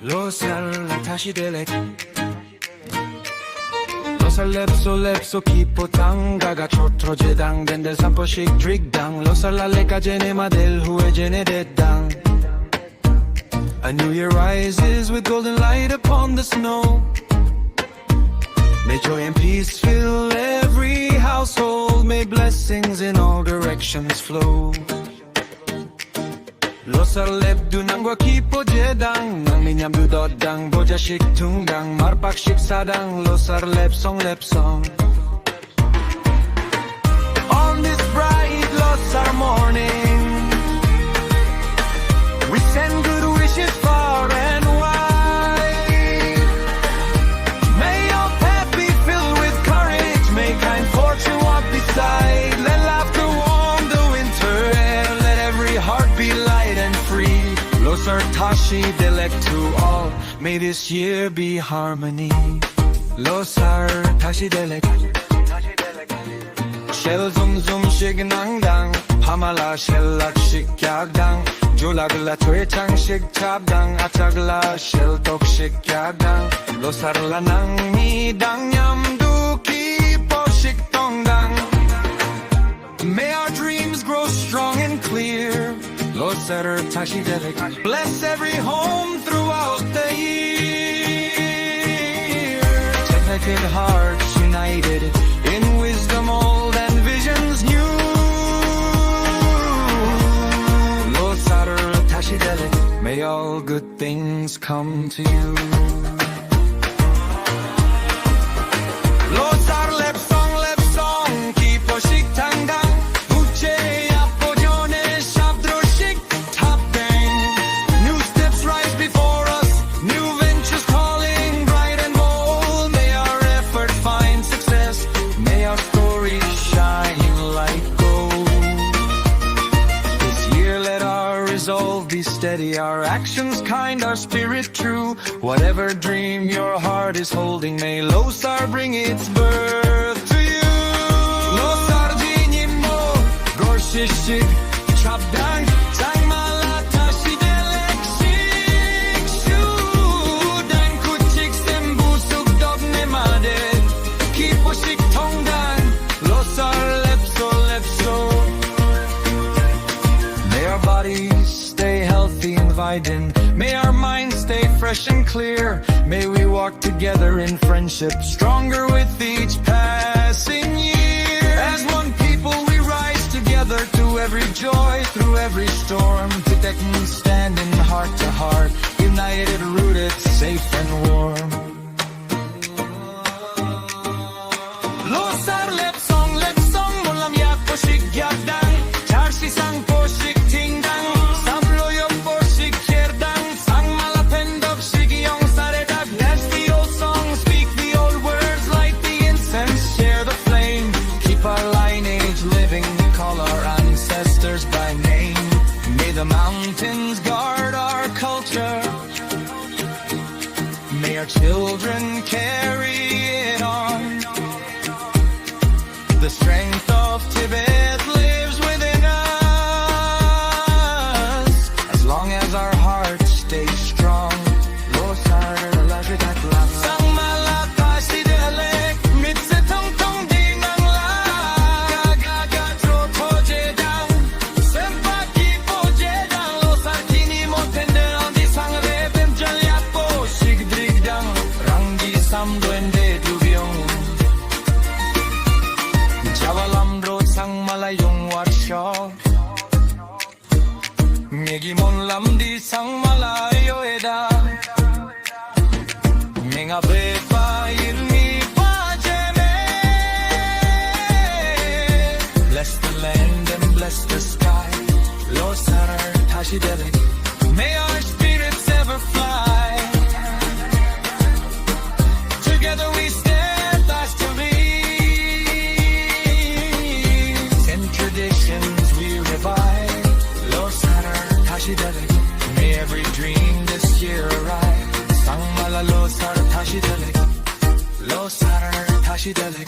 Losar 다시 델렉 Losar lepso kipo tangaga chotro jedang Dendel sampo shik trig dang Losar la leka jene madel hue jene dedang A new year rises with golden light upon the snow May joy and peace fill every household May blessings in all directions flow Losar lep dunangwa kipo jedang Nang minyam dudodang bojashik tunggang Marpakshik sadang Losar lep song On this bright Losar morning We send good wishes far and wide May your path be filled with courage May kind fortune walk beside Let laughter warm the winter air Let every heart be light and free Losar tashi delek to all May this year be harmony Losar tashi delek Shel zum zum shig nang dang Pamala shel lak shik yagdang Julagla twechang shik chabdang Achagla shel tok shik yagdang Losar la nang mi dang nyam du kipo shik tongdang May our dreams grow strong and clear Losar tashi delek Bless every home throughout the year Connected hearts united In wisdom old and visions new Losar tashi delek May all good things come to you Losar lep song Kipo shik tangdang Be steady, our actions kind, our spirit true Whatever dream your heart is holding May Losar bring its birth to you Losar jinimo gorshishik chabdang Changmala tashi delek shik shu Dan kuchik sembusuk dogne made Kipo shik tongdan Losar lepso May our bodies stay healthy and vibrant May our minds stay fresh and clear May we walk together in friendship Stronger with each passing year As one people we rise together To every joy, through every storm Protect and stand in heart to heart United, rooted, safe and warm Losar lep song Mulam yak po shik yagdang Charsi sang po shik tingdang By name May the mountains guard our culture May our children carry it on The strength of Tibet lives within us As long as our hearts stay strong Losar lajidak lang Sangmala tashi delek Mitse tong tong ding ang la Gaga tro toje dang Duende dubyong Jawalamdro sang malayong watsyo Migimon lamdi sang malayo eda Minga bepa ilmi pajeme Bless the land and bless the sky Losar tashi delek May our spirits ever fly Together we stand fast to lead And traditions we revive Losar tashi delek May every dream this year arrive Sangmala Losar tashi delek Losar tashi delek